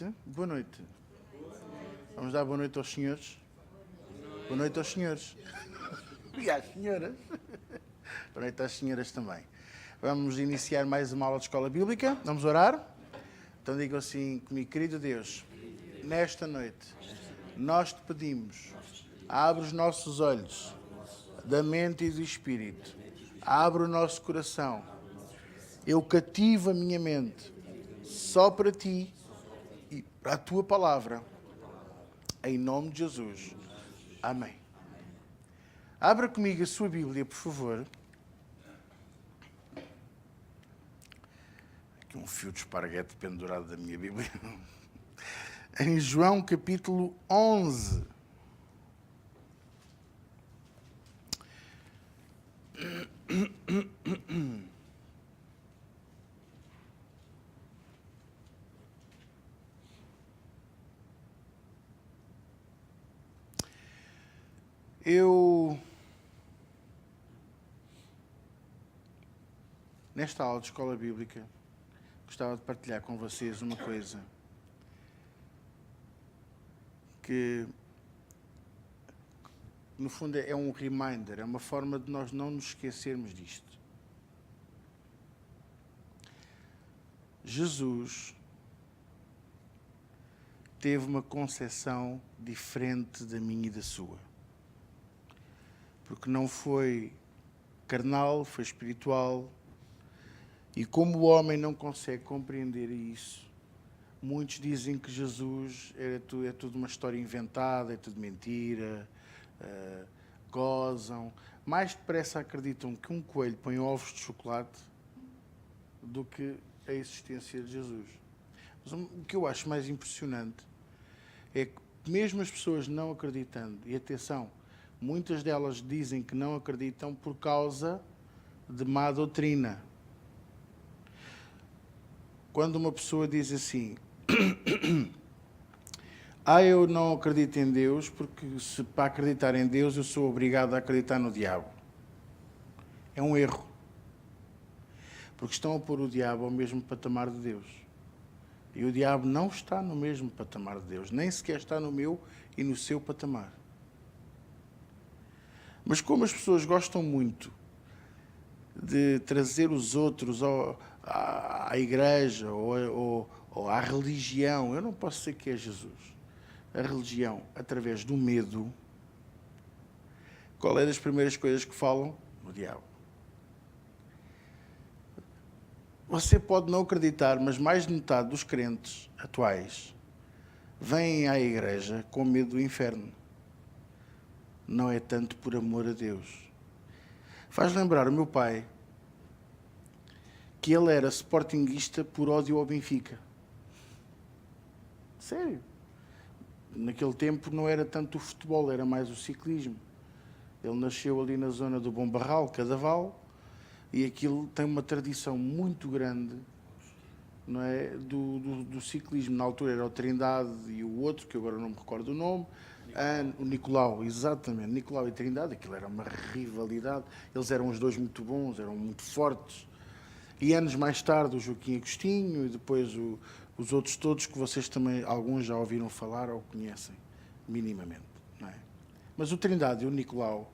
noite. Boa noite. Vamos dar boa noite aos senhores. Boa noite aos senhores. E às senhoras. Boa noite às senhoras também. Vamos iniciar mais uma aula de Escola Bíblica. Vamos orar? Então digam assim comigo: querido Deus, nesta noite nós te pedimos, abre os nossos olhos da mente e do espírito. Abre o nosso coração. Eu cativo a minha mente só para ti e para a tua palavra. Em nome de Jesus. Amém. Abra comigo a sua Bíblia, por favor. Aqui um fio de esparguete pendurado da minha Bíblia. Em João capítulo 11. Nesta aula de Escola Bíblica, gostava de partilhar com vocês uma coisa que, no fundo, é um reminder, é uma forma de nós não nos esquecermos disto. Jesus teve uma concepção diferente da minha e da sua. Porque não foi carnal, foi espiritual. E como o homem não consegue compreender isso, muitos dizem que Jesus é tudo uma história inventada, é tudo mentira, gozam. Mais depressa acreditam que um coelho põe ovos de chocolate do que a existência de Jesus. Mas o que eu acho mais impressionante é que mesmo as pessoas não acreditando, e atenção, muitas delas dizem que não acreditam por causa de má doutrina. Quando uma pessoa diz assim, eu não acredito em Deus, porque para acreditar em Deus eu sou obrigado a acreditar no diabo. É um erro. Porque estão a pôr o diabo ao mesmo patamar de Deus. E o diabo não está no mesmo patamar de Deus, nem sequer está no meu e no seu patamar. Mas como as pessoas gostam muito de trazer os outros à igreja ou à religião, eu não posso dizer que é Jesus. A religião, através do medo, qual é das primeiras coisas que falam? O diabo. Você pode não acreditar, mas mais de metade dos crentes atuais vêm à igreja com medo do inferno. Não é tanto por amor a Deus. Faz lembrar o meu pai que ele era sportinguista por ódio ao Benfica. Sério. Naquele tempo não era tanto o futebol, era mais o ciclismo. Ele nasceu ali na zona do Bom Barral, Cadaval, e aquilo tem uma tradição muito grande, não é, do ciclismo. Na altura era o Trindade e o outro, que agora não me recordo o nome, o Nicolau, exatamente, Nicolau e Trindade, aquilo era uma rivalidade. Eles eram os dois muito bons, eram muito fortes. E anos mais tarde o Joaquim Agostinho e depois os outros todos que vocês também, alguns já ouviram falar ou conhecem, minimamente. Não é? Mas o Trindade e o Nicolau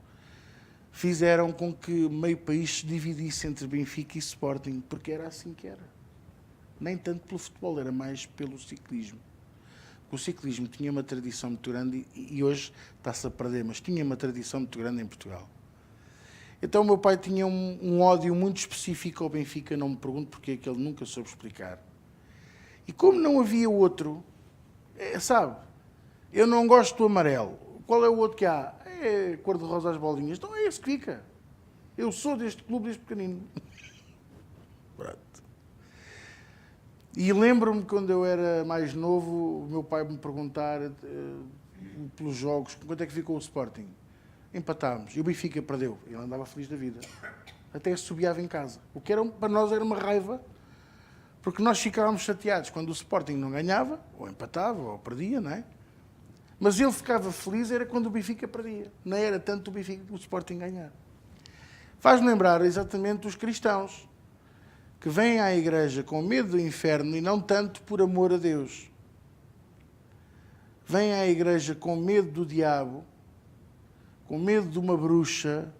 fizeram com que meio país se dividisse entre Benfica e Sporting, porque era assim que era. Nem tanto pelo futebol, era mais pelo ciclismo. O ciclismo tinha uma tradição muito grande e hoje está-se a perder, mas tinha uma tradição muito grande em Portugal. Então o meu pai tinha um ódio muito específico ao Benfica, não me pergunto porque é que ele nunca soube explicar. E como não havia outro, sabe, eu não gosto do amarelo. Qual é o outro que há? É cor-de-rosa às bolinhas. Então é esse que fica. Eu sou deste clube, deste pequenino. Pronto. E lembro-me quando eu era mais novo, o meu pai me perguntar pelos jogos, quanto é que ficou o Sporting? Empatámos. E o Benfica perdeu. Ele andava feliz da vida. Até subiava em casa. O que era, para nós era uma raiva, porque nós ficávamos chateados quando o Sporting não ganhava, ou empatava, ou perdia, não é? Mas ele ficava feliz era quando o Benfica perdia. Não era tanto o Benfica que o Sporting ganhar. Faz-me lembrar exatamente os cristãos que vêm à igreja com medo do inferno e não tanto por amor a Deus. vêm à igreja com medo do diabo, com medo de uma bruxa,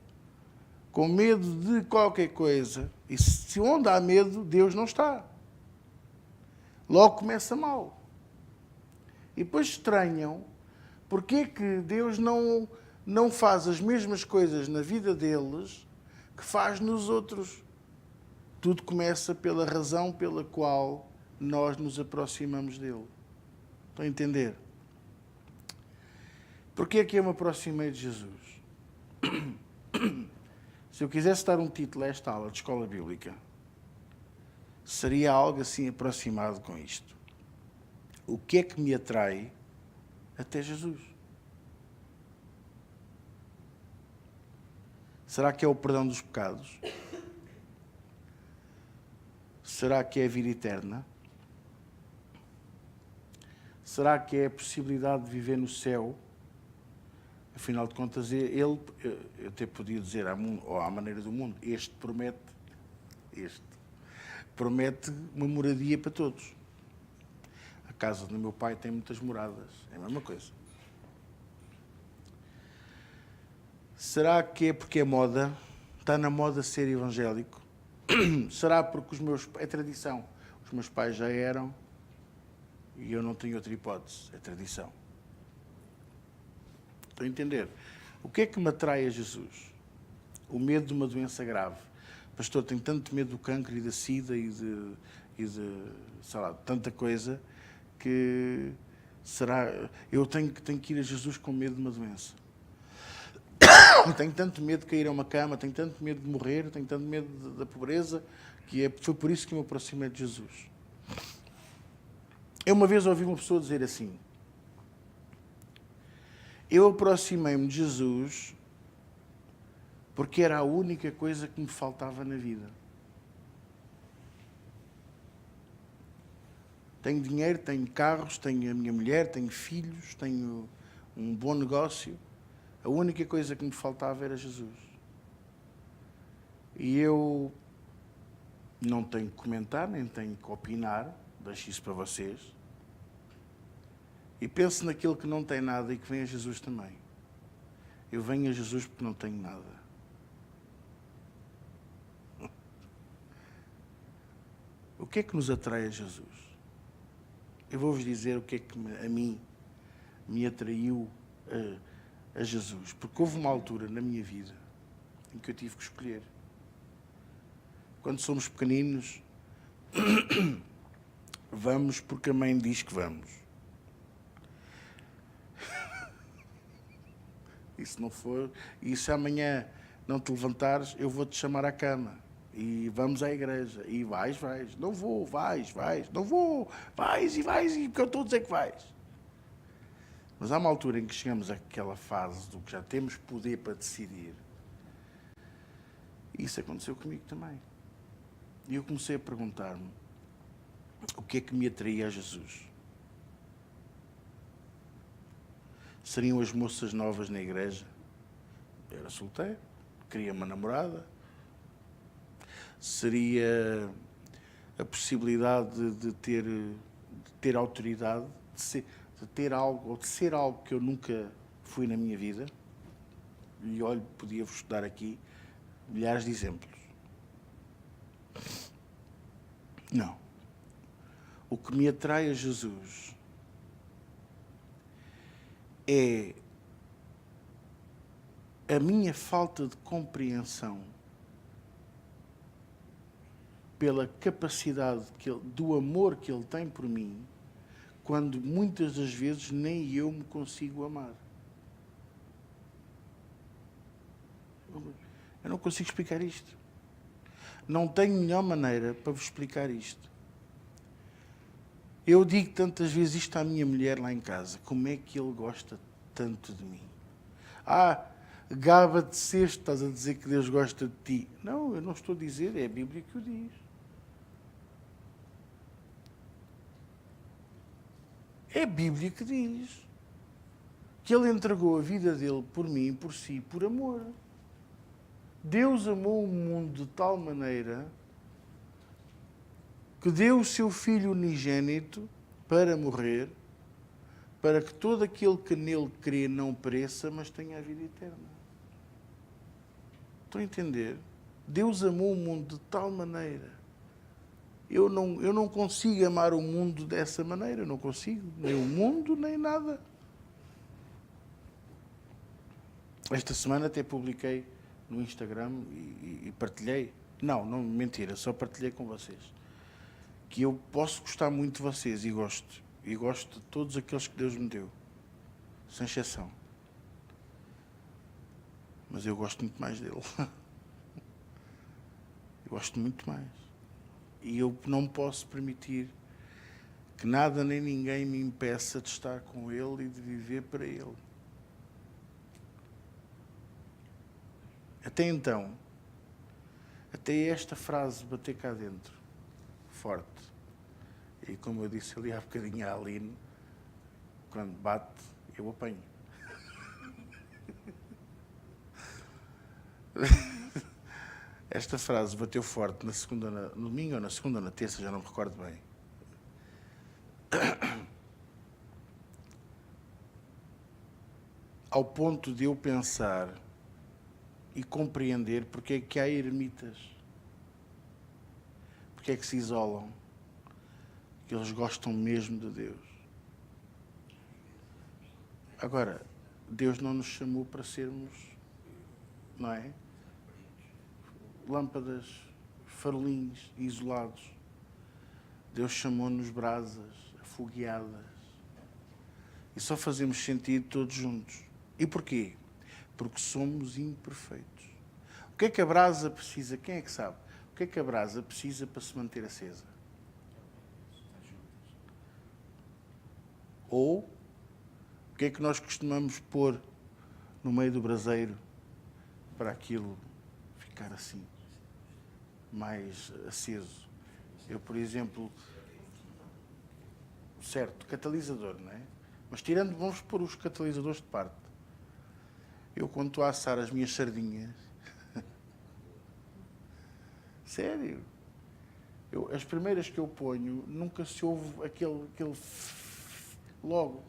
com medo de qualquer coisa. E se onde há medo, Deus não está. Logo começa mal. E depois estranham porque é que Deus não faz as mesmas coisas na vida deles que faz nos outros. Tudo começa pela razão pela qual nós nos aproximamos dele. Estão a entender? Porquê é que eu me aproximei de Jesus? Se eu quisesse dar um título a esta aula de escola bíblica, seria algo assim aproximado com isto. O que é que me atrai até Jesus? Será que é o perdão dos pecados? Será que é a vida eterna? Será que é a possibilidade de viver no céu? Afinal de contas, eu até podia dizer à maneira do mundo, este promete uma moradia para todos. A casa do meu pai tem muitas moradas, é a mesma coisa. Será que é porque é moda? Está na moda ser evangélico? Será porque é tradição? Os meus pais já eram e eu não tenho outra hipótese, é tradição. Estão a entender? O que é que me atrai a Jesus? O medo de uma doença grave. Pastor, tenho tanto medo do cancro e da sida e de sei lá, tanta coisa que eu tenho que ir a Jesus com medo de uma doença. Tenho tanto medo de cair a uma cama, tenho tanto medo de morrer, tenho tanto medo da pobreza, foi por isso que me aproximei de Jesus. Eu uma vez ouvi uma pessoa dizer assim: eu aproximei-me de Jesus porque era a única coisa que me faltava na vida. Tenho dinheiro, tenho carros, tenho a minha mulher, tenho filhos, tenho um bom negócio. A única coisa que me faltava era Jesus. E eu não tenho que comentar, nem tenho que opinar, deixo isso para vocês. E penso naquilo que não tem nada e que vem a Jesus também. Eu venho a Jesus porque não tenho nada. O que é que nos atrai a Jesus? Eu vou-vos dizer o que é que a mim me atraiu a Jesus. Porque houve uma altura na minha vida em que eu tive que escolher. Quando somos pequeninos, vamos porque a mãe diz que vamos. E se não for, e se amanhã não te levantares, eu vou-te chamar à cama. E vamos à igreja. E vais. Não vou, vais. Não vou, vais, e porque eu estou a dizer que vais. Mas há uma altura em que chegamos àquela fase do que já temos poder para decidir. E isso aconteceu comigo também. E eu comecei a perguntar-me o que é que me atraía a Jesus. Seriam as moças novas na igreja? Eu era solteiro, queria uma namorada. Seria a possibilidade de ter autoridade, de ter algo, ou de ser algo que eu nunca fui na minha vida. E olha, podia-vos dar aqui milhares de exemplos. Não. O que me atrai a Jesus é a minha falta de compreensão pela capacidade do amor que Ele tem por mim, quando muitas das vezes nem eu me consigo amar. Eu não consigo explicar isto. Não tenho melhor maneira para vos explicar isto. Eu digo tantas vezes isto à minha mulher lá em casa. Como é que Ele gosta tanto de mim? Gaba-te de ser, estás a dizer que Deus gosta de ti. Não, eu não estou a dizer, é a Bíblia que o diz. É a Bíblia que diz que Ele entregou a vida dele por mim, por si, por amor. Deus amou o mundo de tal maneira que deu o seu Filho unigênito para morrer para que todo aquele que nele crê não pereça, mas tenha a vida eterna. Estão a entender? Deus amou o mundo de tal maneira. Eu não consigo amar o mundo dessa maneira, eu não consigo. Nem o mundo, nem nada. Esta semana até publiquei no Instagram e partilhei. Não, mentira, só partilhei com vocês. Que eu posso gostar muito de vocês e gosto. E gosto de todos aqueles que Deus me deu. Sem exceção. Mas eu gosto muito mais dele. Eu gosto muito mais. E eu não posso permitir que nada nem ninguém me impeça de estar com ele e de viver para ele. Até então, até esta frase bater cá dentro, forte. E como eu disse ali há bocadinho à Aline, quando bate, eu apanho. Esta frase bateu forte no domingo ou na segunda ou na terça, já não me recordo bem. Ao ponto de eu pensar e compreender porque é que há ermitas, porque é que se isolam, que eles gostam mesmo de Deus. Agora, Deus não nos chamou para sermos, não é? Lâmpadas, farolinhos isolados. Deus chamou-nos brasas, afogueadas. E só fazemos sentido todos juntos. E porquê? Porque somos imperfeitos. O que é que a brasa precisa? Quem é que sabe? O que é que a brasa precisa para se manter acesa? Ou o que é que nós costumamos pôr no meio do braseiro para aquilo ficar assim, mais aceso? Eu, por exemplo, certo, catalisador, não é? Mas tirando, vamos pôr os catalisadores de parte. Eu, quando estou a assar as minhas sardinhas, sério, as primeiras que eu ponho, nunca se ouve aquele logo.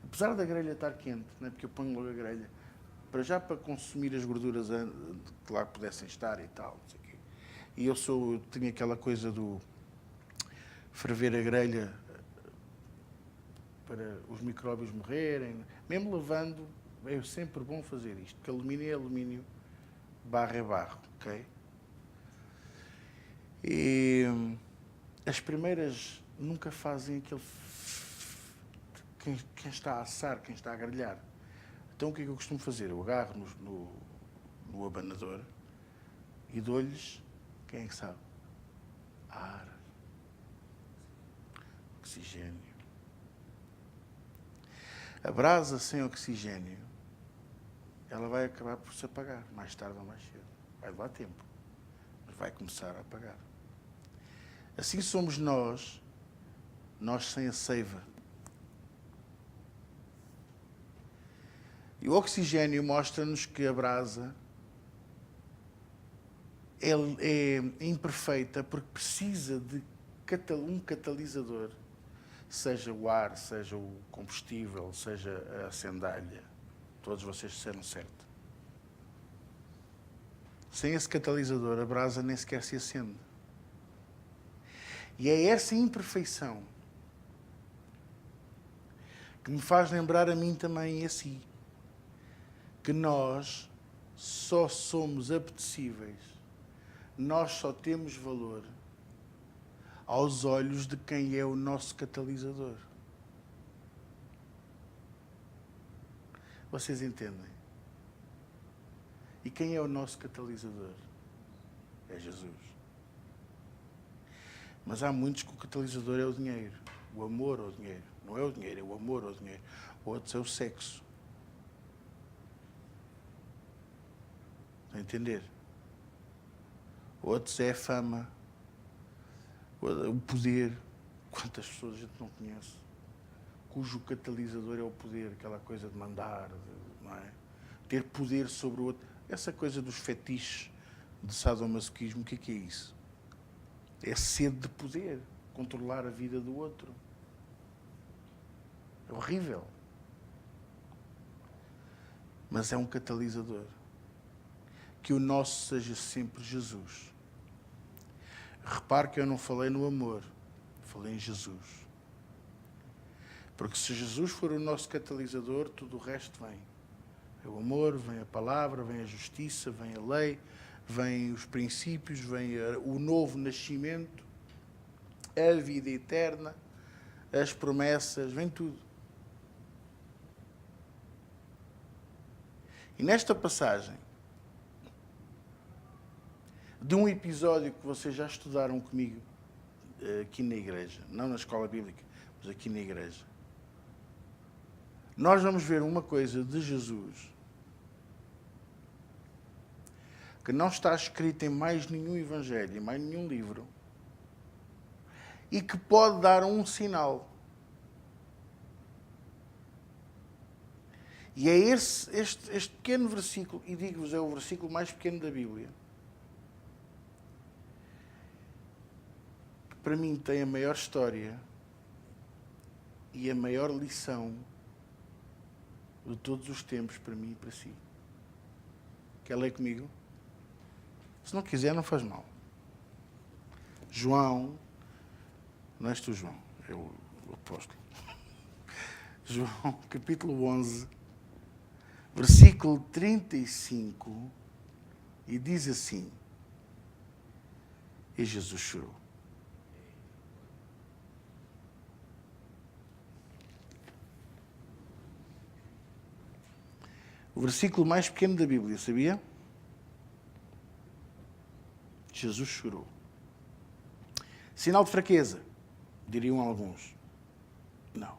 Apesar da grelha estar quente, não é? Porque eu ponho logo a grelha, para consumir as gorduras que lá pudessem estar e tal, não sei o quê. E eu tenho aquela coisa do ferver a grelha para os micróbios morrerem. Mesmo lavando, é sempre bom fazer isto, porque alumínio é alumínio, barro é barro, ok? E as primeiras nunca fazem aquele... Quem está a assar, quem está a grelhar. Então o que é que eu costumo fazer? Eu agarro no abanador e dou-lhes, quem é que sabe? Ar, oxigênio. A brasa sem oxigênio, ela vai acabar por se apagar, mais tarde ou mais cedo. Vai levar tempo, mas vai começar a apagar. Assim somos nós sem a seiva. E o oxigênio mostra-nos que a brasa é imperfeita porque precisa de um catalisador, seja o ar, seja o combustível, seja a acendalha. Todos vocês disseram certo. Sem esse catalisador, a brasa nem sequer se acende. E é essa imperfeição que me faz lembrar a mim também e a si, que nós só somos apetecíveis, nós só temos valor aos olhos de quem é o nosso catalisador. Vocês entendem? E quem é o nosso catalisador? É Jesus. Mas há muitos que o catalisador é o dinheiro, o amor ao dinheiro. Não é o dinheiro, é o amor ao dinheiro. Outros é o sexo. Estão a entender? Outros é a fama, o poder. Quantas pessoas a gente não conhece, cujo catalisador é o poder, aquela coisa de mandar, não é? Ter poder sobre o outro. Essa coisa dos fetiches de sadomasoquismo, o que é isso? É sede de poder, controlar a vida do outro. É horrível. Mas é um catalisador. Que o nosso seja sempre Jesus. Repare que eu não falei no amor, falei em Jesus. Porque se Jesus for o nosso catalisador, tudo o resto vem. É o amor, vem a palavra, vem a justiça, vem a lei, vem os princípios, vem o novo nascimento, a vida eterna, as promessas, vem tudo. E nesta passagem, de um episódio que vocês já estudaram comigo aqui na igreja, não na escola bíblica, mas aqui na igreja, nós vamos ver uma coisa de Jesus que não está escrita em mais nenhum evangelho, em mais nenhum livro, e que pode dar um sinal. E é este pequeno versículo, e digo-vos, é o versículo mais pequeno da Bíblia, que para mim tem a maior história e a maior lição de todos os tempos, para mim e para si. Quer ler comigo? Se não quiser, não faz mal. João, não és tu, João, é o apóstolo. João, capítulo 11, versículo 35, e diz assim: e Jesus chorou. O versículo mais pequeno da Bíblia, sabia? Jesus chorou. Sinal de fraqueza, diriam alguns. Não.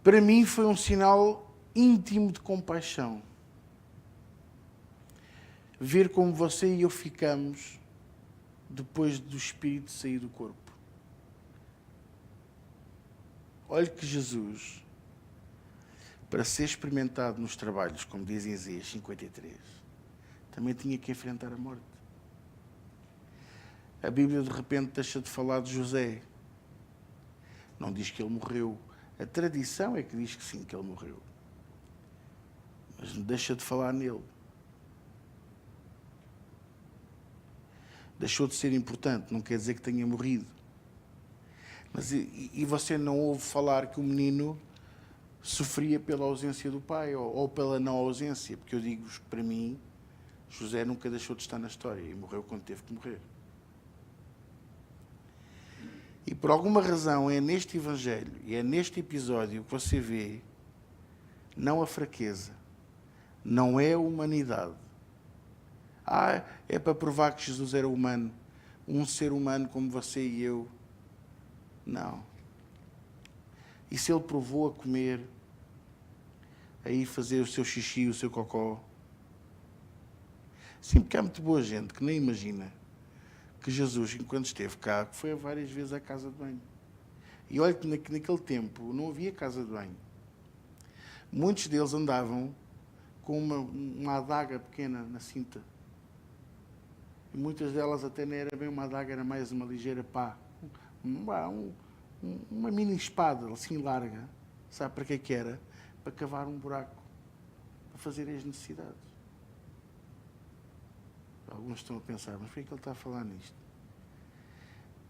Para mim foi um sinal íntimo de compaixão. Ver como você e eu ficamos depois do espírito sair do corpo. Olhe que Jesus, para ser experimentado nos trabalhos, como diz em Isaías 53, também tinha que enfrentar a morte. A Bíblia de repente deixa de falar de José. Não diz que ele morreu. A tradição é que diz que sim, que ele morreu. Mas deixa de falar nele. Deixou de ser importante, não quer dizer que tenha morrido. Mas e você não ouve falar que o menino sofria pela ausência do pai ou pela não ausência? Porque eu digo-vos que, para mim, José nunca deixou de estar na história e morreu quando teve que morrer. E por alguma razão é neste Evangelho e é neste episódio que você vê não a fraqueza, não é a humanidade. É para provar que Jesus era humano, um ser humano como você e eu. Não. E se ele provou a comer, a ir fazer o seu xixi, o seu cocó? Sim, porque há muito boa gente que nem imagina que Jesus, enquanto esteve cá, foi várias vezes à casa de banho. E olha que naquele tempo não havia casa de banho. Muitos deles andavam com uma adaga pequena na cinta. E muitas delas até não era bem uma adaga, era mais uma ligeira pá. Uma mini espada, assim larga. Sabe para que era? Para cavar um buraco. Para fazer as necessidades. Alguns estão a pensar, mas por que é que ele está a falar nisto?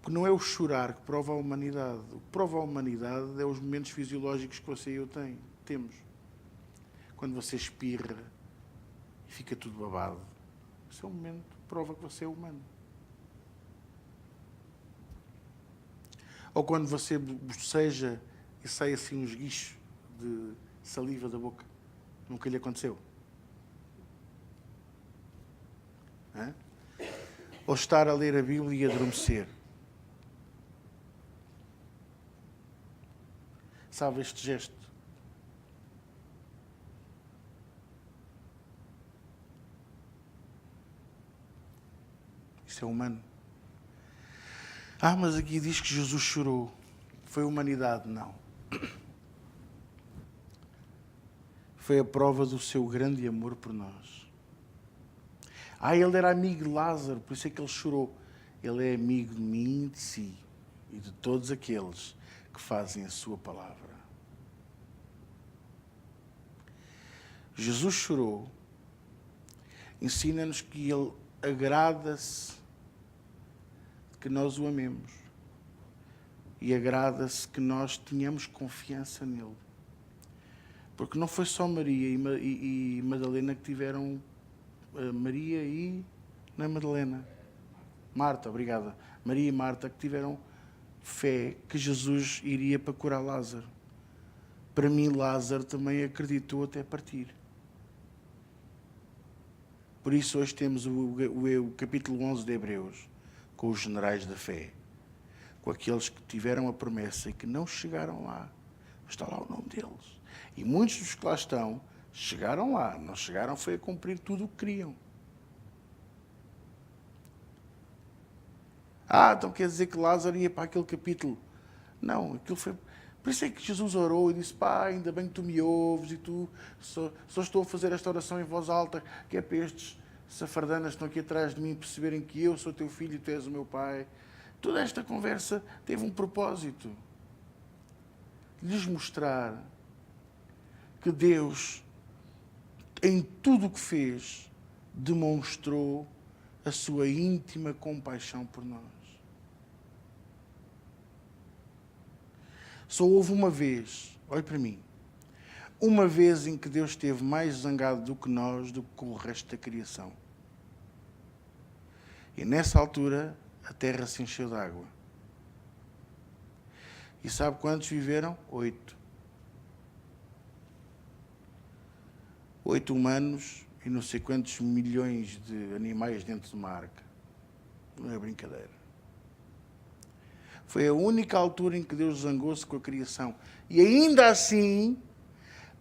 Porque não é o chorar que prova a humanidade. O que prova a humanidade é os momentos fisiológicos que você e eu temos. Quando você espirra e fica tudo babado. Esse é um momento que prova que você é humano. Ou quando você boceja e sai assim uns guichos de saliva da boca. Nunca lhe aconteceu? Hã? Ou estar a ler a Bíblia e adormecer. Sabe este gesto? Isso é humano. Mas aqui diz que Jesus chorou. Foi a humanidade? Não. Foi a prova do seu grande amor por nós. Ele era amigo de Lázaro, por isso é que ele chorou. Ele é amigo de mim e de si. e de todos aqueles que fazem a sua palavra. Jesus chorou, ensina-nos que Ele agrada-se que nós o amemos e agrada-se que nós tenhamos confiança nele. Porque não foi só Maria e Madalena que tiveram... Maria e... Não é Madalena? Marta, obrigada. Maria e Marta que tiveram fé que Jesus iria para curar Lázaro. Para mim, Lázaro também acreditou até partir. Por isso hoje temos o capítulo 11 de Hebreus, com os generais da fé, com aqueles que tiveram a promessa e que não chegaram lá. Está lá o nome deles. E muitos dos que lá estão chegaram lá. Não chegaram foi a cumprir tudo o que queriam. Então quer dizer que Lázaro ia para aquele capítulo. Não, aquilo foi... Por isso é que Jesus orou e disse: Pai, ainda bem que tu me ouves e tu só estou a fazer esta oração em voz alta, que é para estes safardanas que estão aqui atrás de mim perceberem que eu sou teu filho e tu és o meu pai. Toda esta conversa teve um propósito. Lhes mostrar que Deus, em tudo o que fez, demonstrou a sua íntima compaixão por nós. Só houve uma vez, olhe para mim, uma vez em que Deus esteve mais zangado do que nós, do que com o resto da criação. E nessa altura, a terra se encheu de água. E sabe quantos viveram? 8. 8 humanos e não sei quantos milhões de animais dentro de uma arca. Não é brincadeira. Foi a única altura em que Deus zangou-se com a criação. E ainda assim,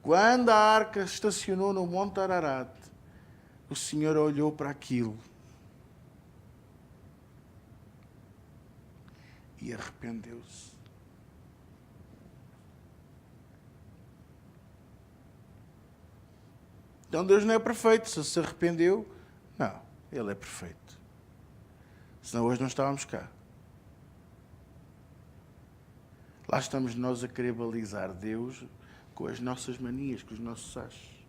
quando a arca estacionou no Monte Ararat, o Senhor olhou para aquilo e arrependeu-se. Então Deus não é perfeito. Se arrependeu, não, Ele é perfeito. Senão hoje não estávamos cá. Lá estamos nós a querer balizar Deus com as nossas manias, com os nossos achos.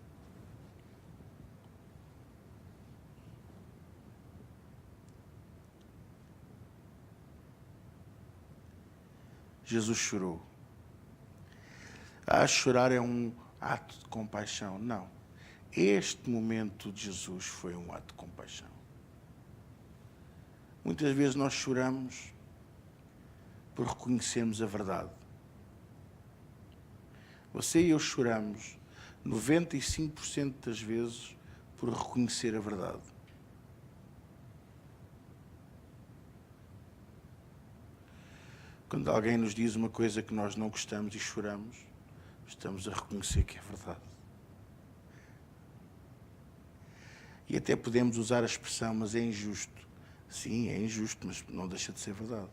Jesus chorou. Chorar é um ato de compaixão. Não. Este momento de Jesus foi um ato de compaixão. Muitas vezes nós choramos por reconhecermos a verdade. Você e eu choramos 95% das vezes por reconhecer a verdade. Quando alguém nos diz uma coisa que nós não gostamos e choramos, estamos a reconhecer que é verdade. E até podemos usar a expressão, mas é injusto. Sim, é injusto, mas não deixa de ser verdade.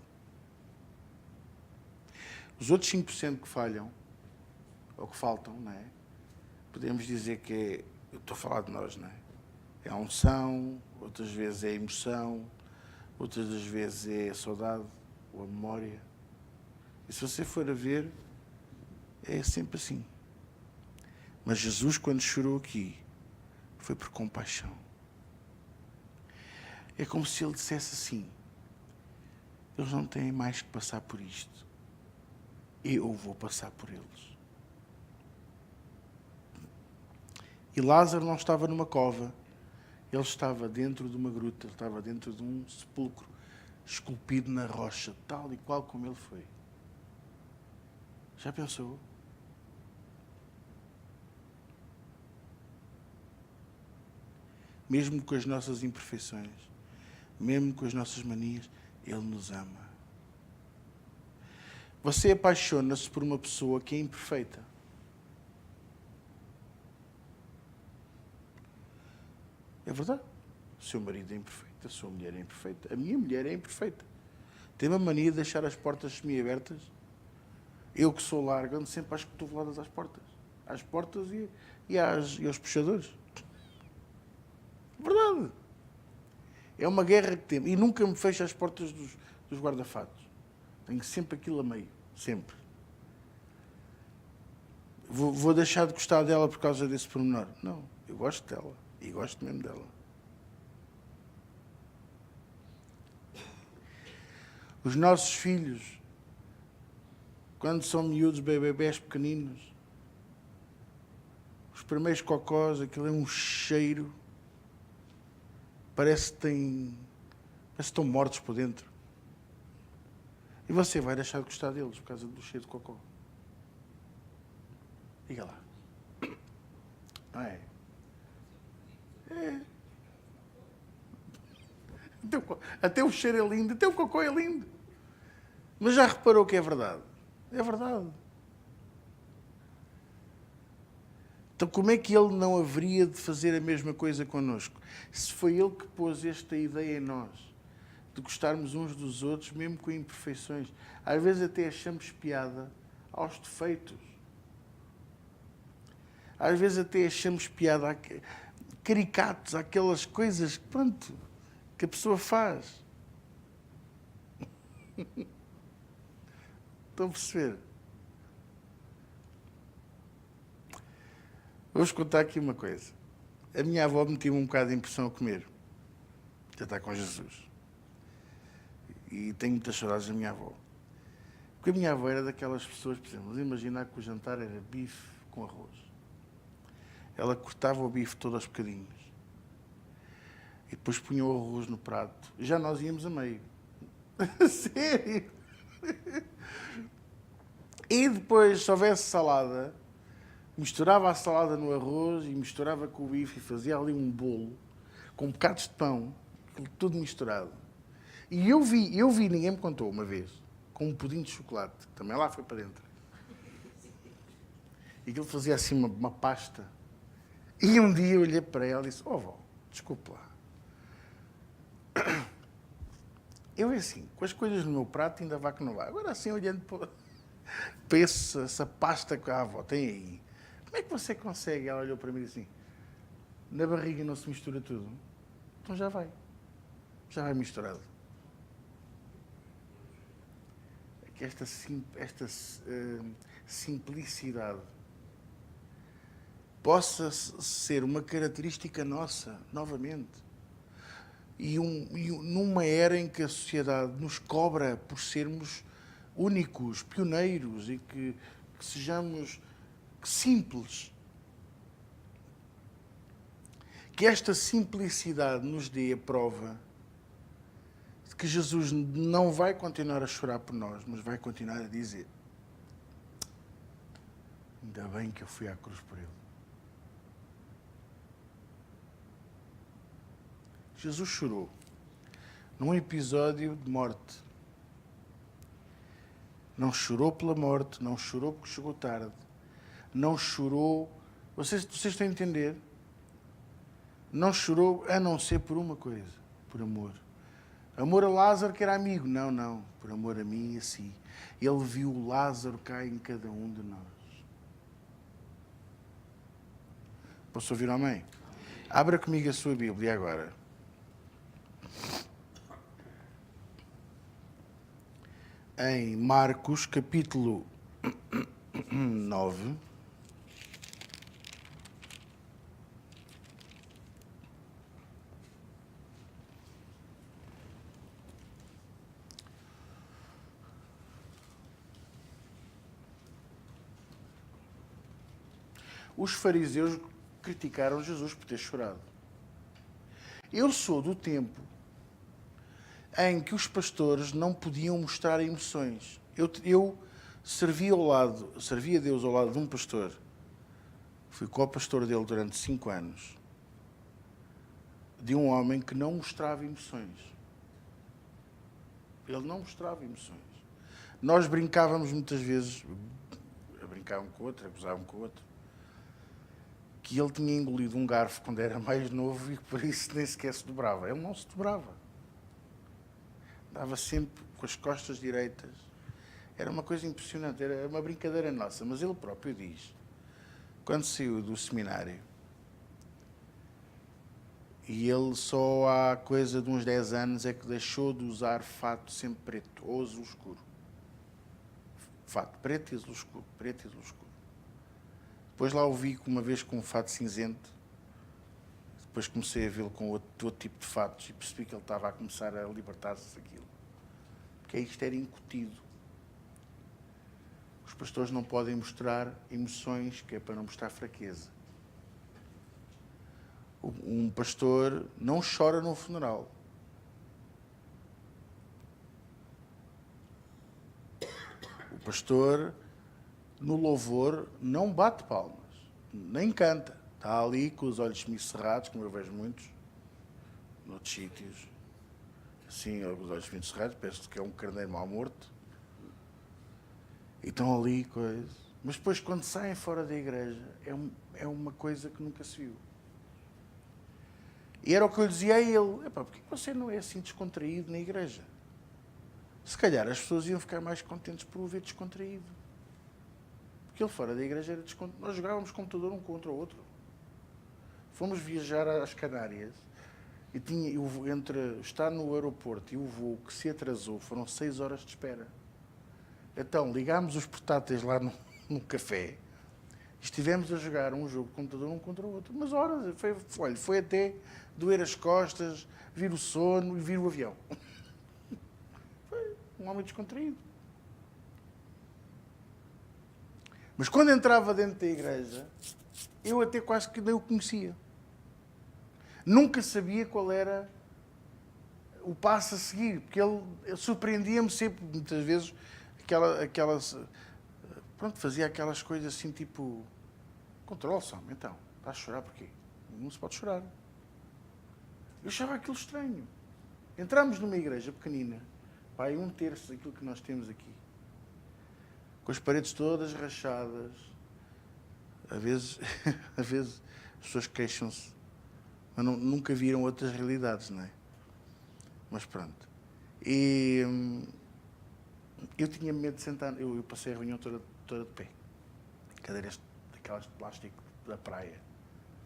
Os outros 5% que falham, ou que faltam, não é? Podemos dizer que é, eu estou a falar de nós, não é? É a unção, outras vezes é a emoção, outras das vezes é a saudade ou a memória. E se você for a ver, é sempre assim. Mas Jesus, quando chorou aqui, foi por compaixão. É como se ele dissesse assim: eles não têm mais que passar por isto. Eu vou passar por eles. E Lázaro não estava numa cova. Ele estava dentro de uma gruta. Ele estava dentro de um sepulcro esculpido na rocha, tal e qual como ele foi. Já pensou? Mesmo com as nossas imperfeições, mesmo com as nossas manias, Ele nos ama. Você apaixona-se por uma pessoa que é imperfeita. É verdade. O seu marido é imperfeito, a sua mulher é imperfeita, a minha mulher é imperfeita. Tem uma mania de deixar as portas semi-abertas. Eu que sou largo, ando sempre às cotoveladas às portas. Às portas e aos puxadores. Verdade. É uma guerra que temos. E nunca me fecho as portas dos guarda-fatos. Tenho sempre aquilo a meio. Sempre. Vou deixar de gostar dela por causa desse pormenor? Não. Eu gosto dela. E gosto mesmo dela. Os nossos filhos, quando são miúdos, bebés pequeninos, os primeiros cocós, aquilo é um cheiro. Parece que estão mortos por dentro. E você vai deixar de gostar deles por causa do cheiro de cocó. Diga lá. Não é? É. Até o cheiro é lindo, até o cocó é lindo. Mas já reparou que é verdade? É verdade. Então como é que ele não haveria de fazer a mesma coisa connosco? Se foi ele que pôs esta ideia em nós, de gostarmos uns dos outros, mesmo com imperfeições. Às vezes até achamos piada aos defeitos. Às vezes até achamos piada a caricatos, aquelas coisas que, pronto, que a pessoa faz. Estão a perceber? Vou-vos contar aqui uma coisa. A minha avó metia-me um bocado de impressão a comer. Já está com Jesus. E tenho muitas saudades da minha avó. Porque a minha avó era daquelas pessoas, por exemplo, imaginar que o jantar era bife com arroz. Ela cortava o bife todo aos bocadinhos. E depois punha o arroz no prato. E já nós íamos a meio. Sério? E depois, se houvesse salada, misturava a salada no arroz e misturava com o bife e fazia ali um bolo com bocados de pão, tudo misturado. E eu vi, ninguém me contou uma vez, com um pudim de chocolate, que também lá foi para dentro. E aquilo fazia assim uma pasta. E um dia eu olhei para ela e disse, vó, desculpe lá. Eu assim, com as coisas no meu prato ainda vá que não vá. Agora assim, olhando para essa pasta que a avó tem aí, como é que você consegue? Ela olhou para mim e disse assim, na barriga não se mistura tudo? Então já vai misturado. Que esta simplicidade possa ser uma característica nossa, novamente. E numa era em que a sociedade nos cobra por sermos únicos, pioneiros e que sejamos simples. Que esta simplicidade nos dê a prova de que Jesus não vai continuar a chorar por nós, mas vai continuar a dizer, ainda bem que eu fui à cruz por ele. Jesus chorou num episódio de morte. Não chorou pela morte, não chorou porque chegou tarde, não chorou... Vocês estão a entender? Não chorou a não ser por uma coisa, por amor. Amor a Lázaro, que era amigo. Não, por amor a mim e a si. Ele viu o Lázaro cá em cada um de nós. Posso ouvir amém? Abra comigo a sua Bíblia agora. Em Marcos, capítulo 9. Os fariseus criticaram Jesus por ter chorado. Eu sou do tempo em que os pastores não podiam mostrar emoções. Eu servia a Deus ao lado de um pastor. Fui co-pastor dele durante 5 anos. De um homem que não mostrava emoções. Ele não mostrava emoções. Nós brincávamos muitas vezes, brincavam com o outro, gozavam com o outro, que ele tinha engolido um garfo quando era mais novo e por isso nem sequer se dobrava. Ele não se dobrava. Dava sempre com as costas direitas. Era uma coisa impressionante, era uma brincadeira nossa. Mas ele próprio diz, quando saiu do seminário, e ele só há coisa de uns 10 anos é que deixou de usar fato sempre preto ou azul escuro. fato preto e azul escuro, preto e azul escuro. Depois lá o vi uma vez com um fato cinzento, depois comecei a vê-lo com outro tipo de fatos e percebi que ele estava a começar a libertar-se daquilo. Porque isto era incutido. Os pastores não podem mostrar emoções, que é para não mostrar fraqueza. Um pastor não chora no funeral. O pastor, no louvor, não bate palmas, nem canta. Está ali com os olhos semicerrados, como eu vejo muitos, noutros sítios. Assim, com os olhos semicerrados, parece que é um carneiro mal morto. E estão ali coisas. Mas depois, quando saem fora da igreja, é uma coisa que nunca se viu. E era o que eu lhe dizia a ele: porquê você não é assim descontraído na igreja? Se calhar as pessoas iam ficar mais contentes por o ver descontraído. Porque ele fora da igreja era descontraído. Nós jogávamos computador um contra o outro. Fomos viajar às Canárias e entre estar no aeroporto e o voo que se atrasou, foram 6 horas de espera. Então, ligámos os portáteis lá no café e estivemos a jogar um jogo de computador um contra o outro. Mas horas, foi até doer as costas, vir o sono e vir o avião. Foi um homem descontraído. Mas quando entrava dentro da igreja, eu até quase que nem o conhecia. Nunca sabia qual era o passo a seguir, porque ele surpreendia-me sempre, muitas vezes, fazia aquelas coisas assim, tipo, controle-se, então, está a chorar porquê? Não se pode chorar. Eu achava aquilo estranho. Entramos numa igreja pequenina, pai, 1/3 daquilo que nós temos aqui, com as paredes todas rachadas. Às vezes as pessoas queixam-se, mas nunca viram outras realidades, não é? Mas pronto. E eu tinha medo de sentar, eu passei a reunião toda de pé. Cadeiras daquelas de plástico da praia,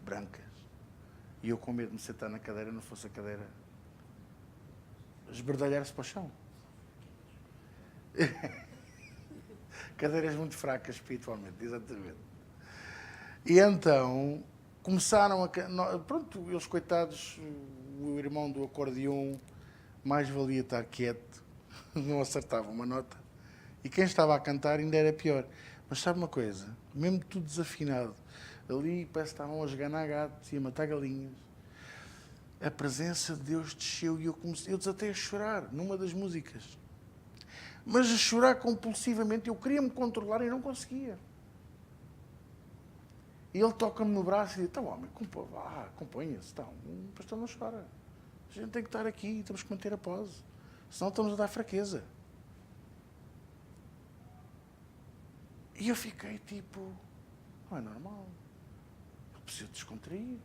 brancas. E eu com medo de me sentar na cadeira, não fosse a cadeira esbardalhar-se para o chão. Cadeiras muito fracas espiritualmente, exatamente. E então começaram pronto, eles coitados, o irmão do acordeão, mais valia estar quieto, não acertava uma nota. E quem estava a cantar ainda era pior. Mas sabe uma coisa? Mesmo tudo desafinado, ali parece que estavam a esganar gatos e a matar galinhas. A presença de Deus desceu e eu desatei a chorar numa das músicas. Mas a chorar compulsivamente, eu queria me controlar e não conseguia. E ele toca-me no braço e diz: então, homem, componha-se, então, o pastor não chora. A gente tem que estar aqui, temos que manter a pose, senão estamos a dar fraqueza. E eu fiquei tipo, não é normal, eu preciso descontrair.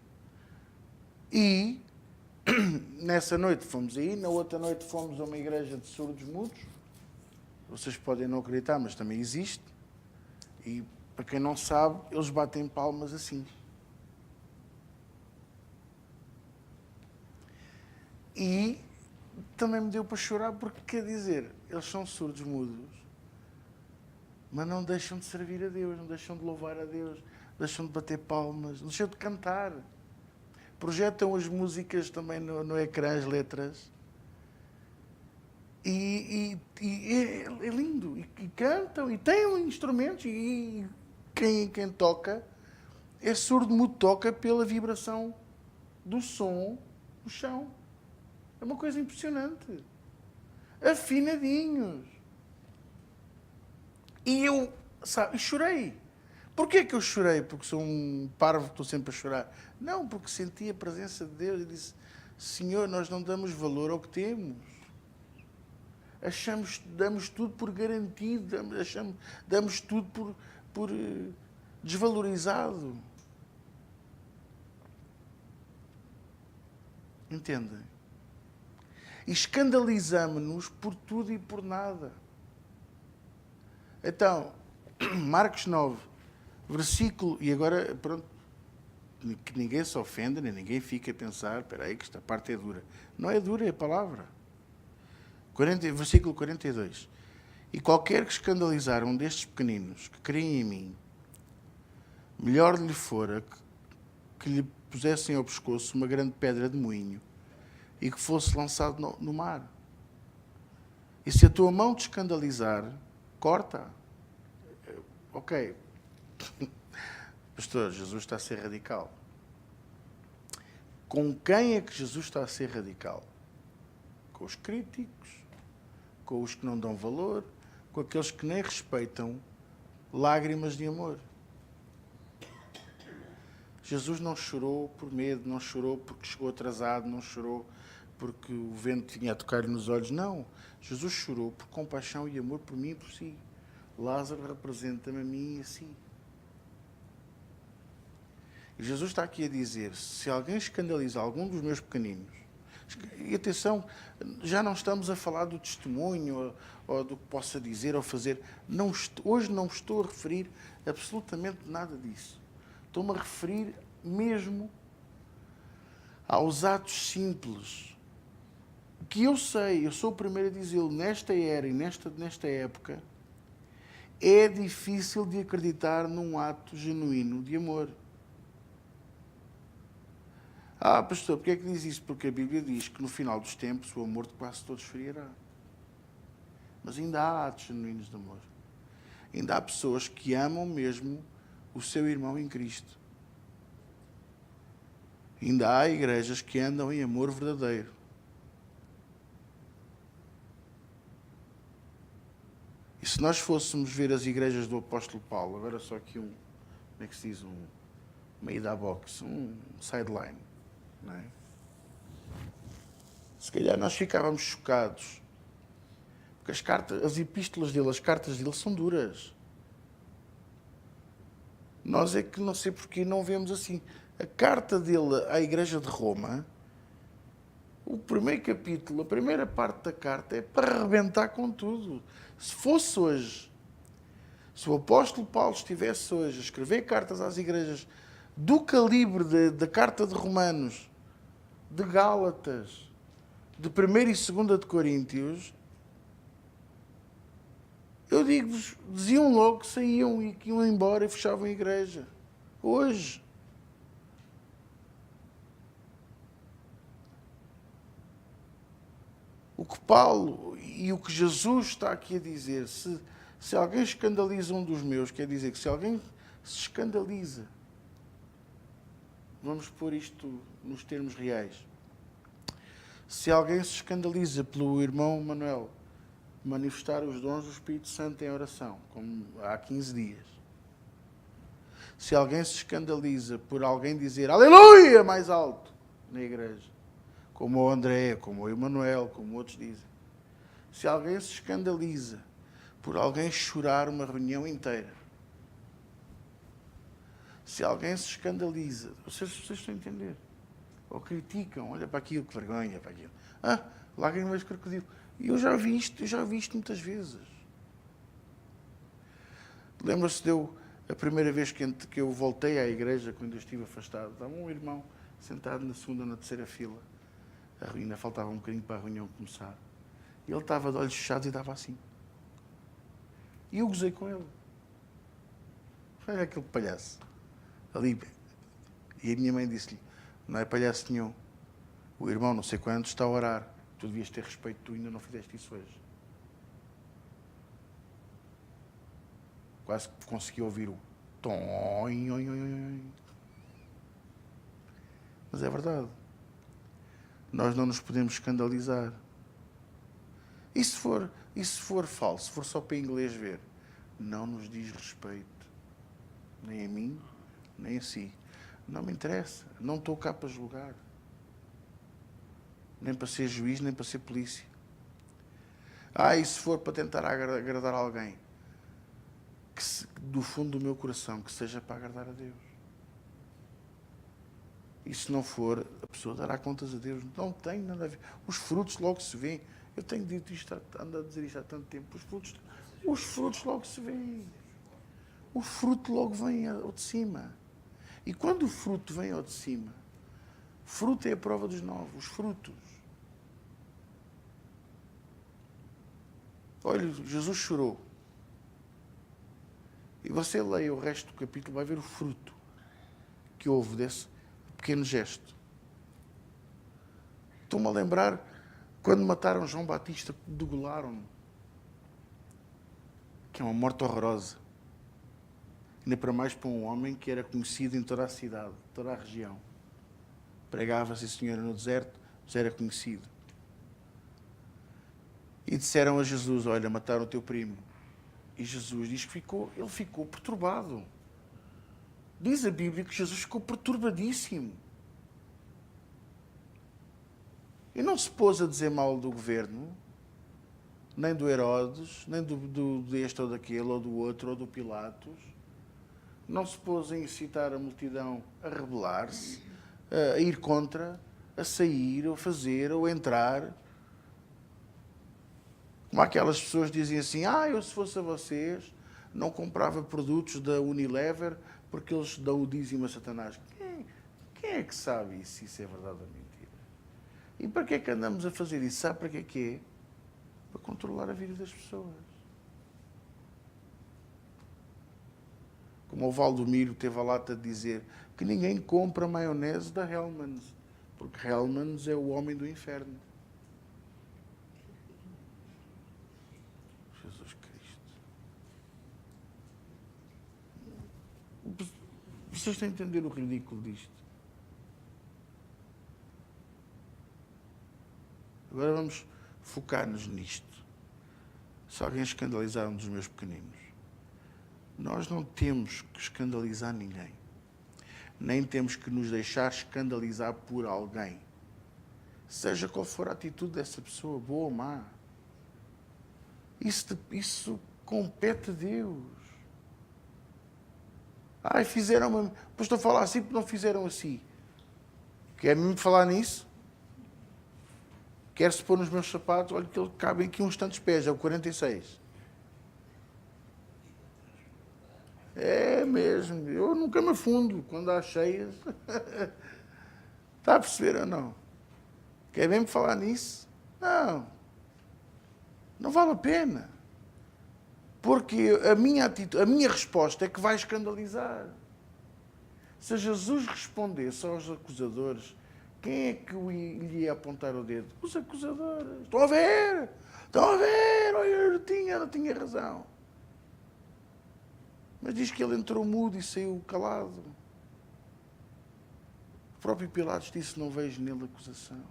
E nessa noite fomos aí, na outra noite fomos a uma igreja de surdos mudos. Vocês podem não acreditar, mas também existe. E para quem não sabe, eles batem palmas assim. E também me deu para chorar porque, quer dizer, eles são surdos mudos, mas não deixam de servir a Deus, não deixam de louvar a Deus, deixam de bater palmas, não deixam de cantar. Projetam as músicas também no ecrã, as letras. E é lindo. E cantam, e têm instrumentos, e quem toca é surdo-mudo, toca pela vibração do som no chão. É uma coisa impressionante. Afinadinhos. E eu chorei. Porquê que eu chorei? Porque sou um parvo que estou sempre a chorar? Não, porque senti a presença de Deus e disse: Senhor, nós não damos valor ao que temos. Damos tudo por garantido, damos tudo por desvalorizado. Entendem? E escandalizamos-nos por tudo e por nada. Então, Marcos 9, versículo, e agora, pronto, que ninguém se ofenda, nem ninguém fica a pensar, espera aí que esta parte é dura. Não é dura, é a palavra. Versículo 42. E qualquer que escandalizar um destes pequeninos que creem em mim, melhor lhe fora que lhe pusessem ao pescoço uma grande pedra de moinho e que fosse lançado no mar. E se a tua mão te escandalizar, corta. Ok. Pastor, Jesus está a ser radical. Com quem é que Jesus está a ser radical? Com os críticos, com os que não dão valor, com aqueles que nem respeitam lágrimas de amor. Jesus não chorou por medo, não chorou porque chegou atrasado, não chorou porque o vento tinha a tocar-lhe nos olhos. Não. Jesus chorou por compaixão e amor por mim e por si. Lázaro representa-me a mim e a si. E Jesus está aqui a dizer, se alguém escandaliza algum dos meus pequeninos, e atenção, já não estamos a falar do testemunho ou do que possa dizer ou fazer. Hoje não estou a referir absolutamente nada disso. Estou-me a referir mesmo aos atos simples. Que eu sei, eu sou o primeiro a dizê-lo, nesta era e nesta época, é difícil de acreditar num ato genuíno de amor. Ah, pastor, porquê é que diz isso? Porque a Bíblia diz que no final dos tempos o amor de quase todos esfriará. Mas ainda há atos genuínos de amor. Ainda há pessoas que amam mesmo o seu irmão em Cristo. Ainda há igrejas que andam em amor verdadeiro. E se nós fôssemos ver as igrejas do apóstolo Paulo, agora só aqui como é que se diz, uma ida à boxe, um sideline, não é? Se calhar nós ficávamos chocados, porque as epístolas dele, as cartas dele são duras. Nós é que não sei porque não vemos assim. A carta dele à igreja de Roma, o primeiro capítulo, a primeira parte da carta é para arrebentar com tudo. Se fosse hoje, se o apóstolo Paulo estivesse hoje a escrever cartas às igrejas do calibre da carta de Romanos, de Gálatas, de 1ª e 2ª de Coríntios, eu digo-vos, diziam logo que saíam e que iam embora e fechavam a igreja. Hoje. O que Paulo e o que Jesus está aqui a dizer, se alguém escandaliza um dos meus, quer dizer que se alguém se escandaliza, vamos pôr isto nos termos reais, se alguém se escandaliza pelo irmão Manuel manifestar os dons do Espírito Santo em oração, como há 15 dias, se alguém se escandaliza por alguém dizer aleluia mais alto na igreja, como o André, como o Emanuel, como outros dizem. Se alguém se escandaliza por alguém chorar uma reunião inteira. Se alguém se escandaliza, vocês estão a entender? Ou criticam, olha para aquilo, que vergonha, para aquilo. Lágrimas de crocodilo. E eu já vi isto muitas vezes. Lembra-se de eu, a primeira vez que eu voltei à igreja, quando eu estive afastado, estava um irmão sentado na segunda ou na terceira fila. Ainda faltava um bocadinho para a reunião começar. E ele estava de olhos fechados e estava assim. E eu gozei com ele. Olha aquele palhaço. Ali. E a minha mãe disse-lhe, não é palhaço nenhum. O irmão não sei quantos está a orar. Tu devias ter respeito, tu ainda não fizeste isso hoje. Quase que consegui ouvir o tom. Mas é verdade. Nós não nos podemos escandalizar. E se for falso, se for só para inglês ver, não nos diz respeito. Nem a mim, nem a si. Não me interessa. Não estou cá para julgar. Nem para ser juiz, nem para ser polícia. E se for para tentar agradar alguém, do fundo do meu coração, que seja para agradar a Deus. E se não for, a pessoa dará contas a Deus. Não tem nada a ver. Os frutos logo se vêem. Eu tenho dito isto, ando a dizer isto há tanto tempo. Os frutos logo se vêem. O fruto logo vem ao de cima. E quando o fruto vem ao de cima, fruto é a prova dos 9, os frutos. Olha, Jesus chorou. E você leia o resto do capítulo, vai ver o fruto que houve desse pequeno gesto. Estou-me a lembrar quando mataram João Batista, degolaram-no. Que é uma morte horrorosa. Ainda para mais para um homem que era conhecido em toda a cidade, toda a região. Pregava-se, Senhor, no deserto, mas era conhecido. E disseram a Jesus, olha, mataram o teu primo. E Jesus diz que ele ficou perturbado. Diz a Bíblia que Jesus ficou perturbadíssimo. E não se pôs a dizer mal do governo, nem do Herodes, nem deste ou daquele, ou do outro, ou do Pilatos. Não se pôs a incitar a multidão a rebelar-se, a ir contra, a sair, ou fazer, ou entrar. Como aquelas pessoas dizem assim, eu se fosse a vocês, não comprava produtos da Unilever porque eles dão o dízimo a Satanás. Quem é que sabe se isso é verdade ou mentira? E para que é que andamos a fazer isso? Sabe para que é? Para controlar a vida das pessoas. Como o Valdomiro teve a lata de dizer que ninguém compra maionese da Hellmann's, porque Hellmann's é o homem do inferno. Jesus Cristo. Vocês estão a entender o ridículo disto? Agora vamos focar-nos nisto. Se alguém escandalizar um dos meus pequeninos, nós não temos que escandalizar ninguém. Nem temos que nos deixar escandalizar por alguém. Seja qual for a atitude dessa pessoa, boa ou má. Isso compete a Deus. Fizeram... Pois estou a falar assim porque não fizeram assim. Quer-me falar nisso? Quer-se pôr nos meus sapatos? Olha que cabem aqui uns tantos pés, é o 46. É mesmo, eu nunca me afundo quando há cheias. Está a perceber ou não? Quer mesmo falar nisso? Não. Não vale a pena. Porque a minha resposta é que vai escandalizar. Se Jesus respondesse aos acusadores, quem é que lhe ia apontar o dedo? Os acusadores. Estão a ver? Olha, eu tinha razão. Mas diz que ele entrou mudo e saiu calado. O próprio Pilatos disse, não vejo nele acusação.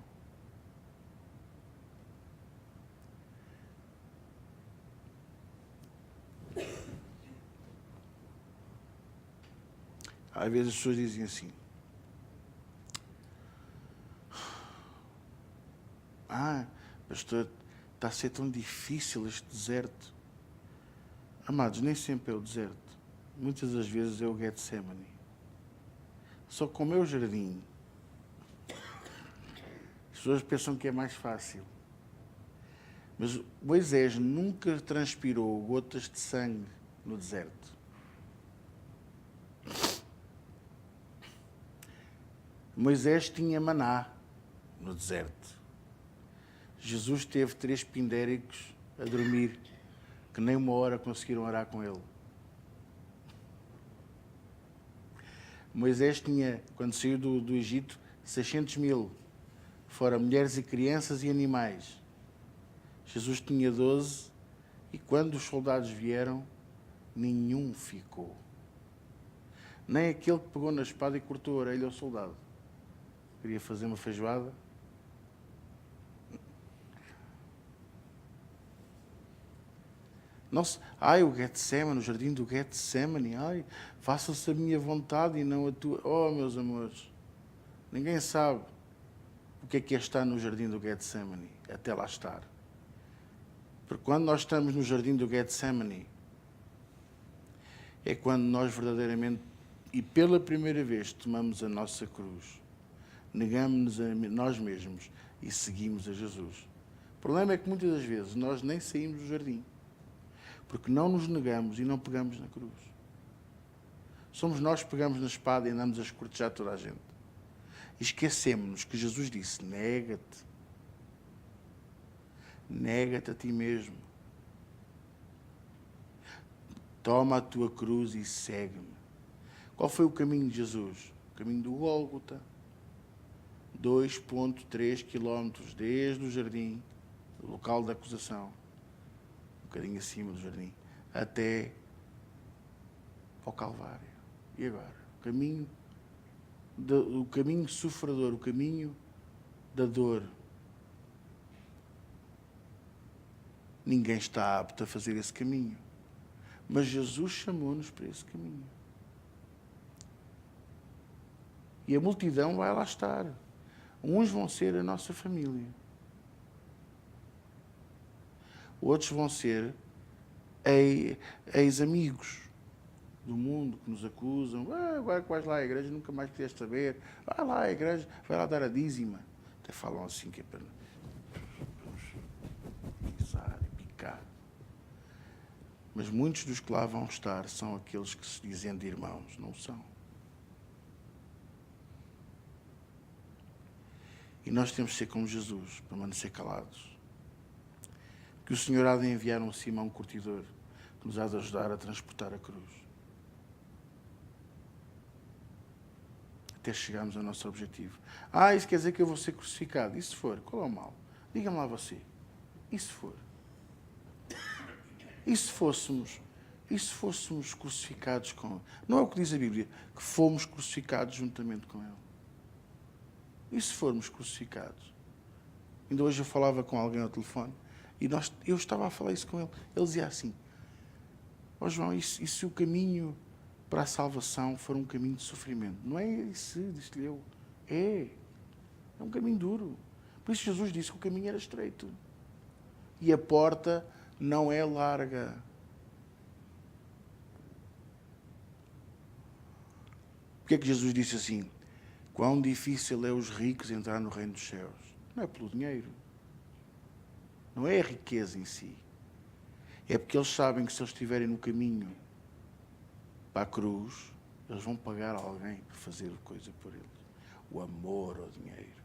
Às vezes as pessoas dizem assim, pastor, está a ser tão difícil este deserto. Amados, nem sempre é o deserto. Muitas das vezes é o Getsemane. Só que como é o jardim, as pessoas pensam que é mais fácil. Mas Moisés nunca transpirou gotas de sangue no deserto. Moisés tinha maná no deserto. Jesus teve 3 pindéricos a dormir, que nem uma hora conseguiram orar com ele. Moisés tinha, quando saiu do Egito, 600 mil, fora mulheres e crianças e animais. Jesus tinha 12 e quando os soldados vieram, nenhum ficou. Nem aquele que pegou na espada e cortou a orelha ao soldado. Queria fazer uma feijoada. Não se, o Getsemane, o jardim do Getsemane, faça-se a minha vontade e não a tua. Oh, meus amores, ninguém sabe o que é estar no jardim do Getsemane, até lá estar. Porque quando nós estamos no jardim do Getsemane, é quando nós verdadeiramente, e pela primeira vez, tomamos a nossa cruz, negamos-nos a nós mesmos e seguimos a Jesus. O problema é que muitas das vezes nós nem saímos do jardim. Porque não nos negamos e não pegamos na cruz. Somos nós que pegamos na espada e andamos a escortejar toda a gente. E esquecemos-nos que Jesus disse, nega-te. Nega-te a ti mesmo. Toma a tua cruz e segue-me. Qual foi o caminho de Jesus? O caminho do Gólgota. 2,3 quilómetros desde o jardim, o local da acusação, um bocadinho acima do jardim, até ao Calvário. E agora? O caminho sofredor, o caminho da dor. Ninguém está apto a fazer esse caminho. Mas Jesus chamou-nos para esse caminho. E a multidão vai lá estar. Uns vão ser a nossa família. Outros vão ser ex-amigos do mundo que nos acusam. Agora que vais lá à igreja, nunca mais quiseste saber. Vai lá à igreja, vai lá dar a dízima. Até falam assim que é para pisar e picar. Mas muitos dos que lá vão estar são aqueles que se dizem de irmãos. Não são. E nós temos de ser como Jesus, permanecer calados. Que o Senhor há de enviar um Simão curtidor que nos há de ajudar a transportar a cruz. Até chegarmos ao nosso objetivo. Isso quer dizer que eu vou ser crucificado. E se for? Qual é o mal? Diga-me lá você. E se for? E se fôssemos crucificados com Ele? Não é o que diz a Bíblia, que fomos crucificados juntamente com Ele. E se formos crucificados? Ainda hoje eu falava com alguém ao telefone e eu estava a falar isso com ele. Ele dizia assim: João, e se o caminho para a salvação for um caminho de sofrimento? Não é isso, disse-lhe eu. É um caminho duro. Por isso Jesus disse que o caminho era estreito. E a porta não é larga. Porque é que Jesus disse assim? Quão difícil é os ricos entrar no reino dos céus. Não é pelo dinheiro. Não é a riqueza em si. É porque eles sabem que se eles estiverem no caminho para a cruz, eles vão pagar alguém para fazer coisa por eles. O amor ao dinheiro.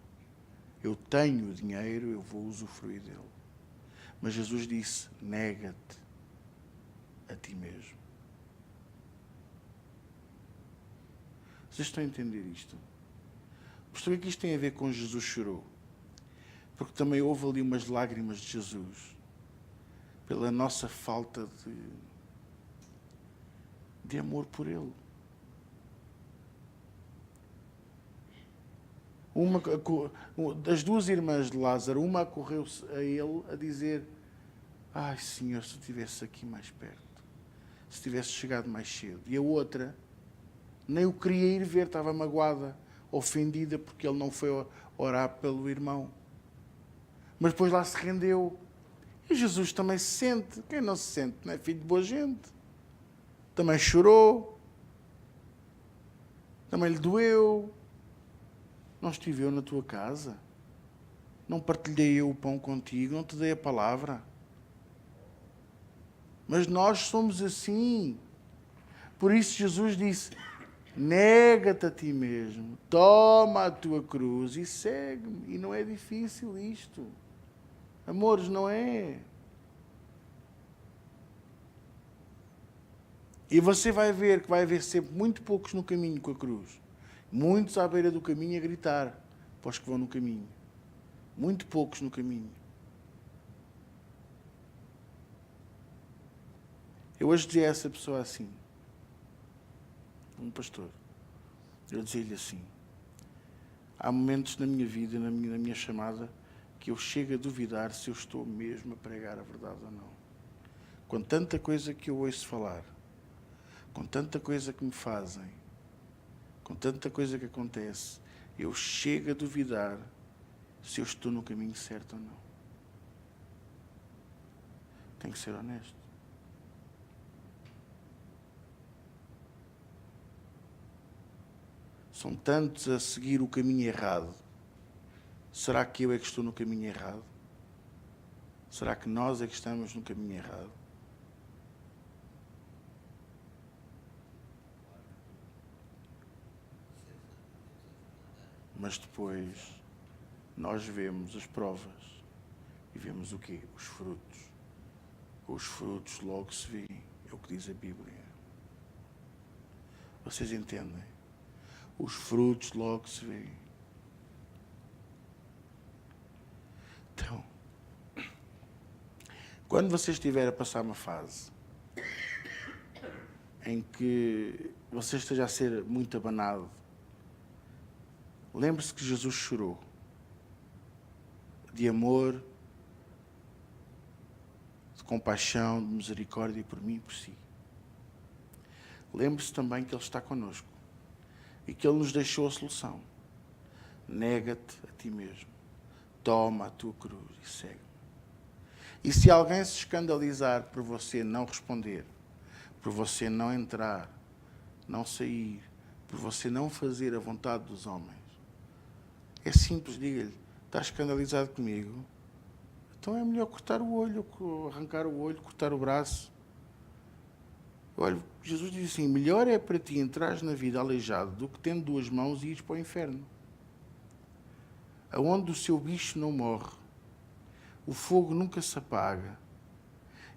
Eu tenho o dinheiro, eu vou usufruir dele. Mas Jesus disse, nega-te a ti mesmo. Vocês estão a entender isto? Por que isto tem a ver com Jesus chorou? Porque também houve ali umas lágrimas de Jesus pela nossa falta de amor por Ele. Das duas irmãs de Lázaro, uma acorreu-se a Ele a dizer: ai, Senhor, se tu estivesse aqui mais perto, se tivesse chegado mais cedo. E a outra nem o queria ir ver, estava magoada, ofendida porque ele não foi orar pelo irmão. Mas depois lá se rendeu. E Jesus também se sente. Quem não se sente não é filho de boa gente. Também chorou. Também lhe doeu. Não estive eu na tua casa? Não partilhei eu o pão contigo? Não te dei a palavra? Mas nós somos assim. Por isso Jesus disse: nega-te a ti mesmo, toma a tua cruz e segue-me. E não é difícil isto. Amores, não é. E você vai ver que vai haver sempre muito poucos no caminho com a cruz. Muitos à beira do caminho a gritar para os que vão no caminho. Muito poucos no caminho. Eu hoje dizia a essa pessoa assim, um pastor, eu dizia-lhe assim: há momentos na minha vida, na minha chamada, que eu chego a duvidar se eu estou mesmo a pregar a verdade ou não. Com tanta coisa que eu ouço falar, com tanta coisa que me fazem, com tanta coisa que acontece, eu chego a duvidar se eu estou no caminho certo ou não. Tenho que ser honesto. São tantos a seguir o caminho errado. Será que eu é que estou no caminho errado? Será que nós é que estamos no caminho errado? Mas depois nós vemos as provas e vemos o quê? Os frutos. Os frutos logo se veem. É o que diz a Bíblia. Vocês entendem? Os frutos logo se vêem. Então, quando você estiver a passar uma fase em que você esteja a ser muito abanado, lembre-se que Jesus chorou de amor, de compaixão, de misericórdia por mim e por si. Lembre-se também que Ele está connosco e que Ele nos deixou a solução. Nega-te a ti mesmo. Toma a tua cruz e segue-me. E se alguém se escandalizar por você não responder, por você não entrar, não sair, por você não fazer a vontade dos homens, é simples, diga-lhe, está escandalizado comigo? Então é melhor cortar o olho, arrancar o olho, cortar o braço. Olha, Jesus diz assim, melhor é para ti entrares na vida aleijado do que tendo duas mãos e ires para o inferno, aonde o seu bicho não morre, o fogo nunca se apaga.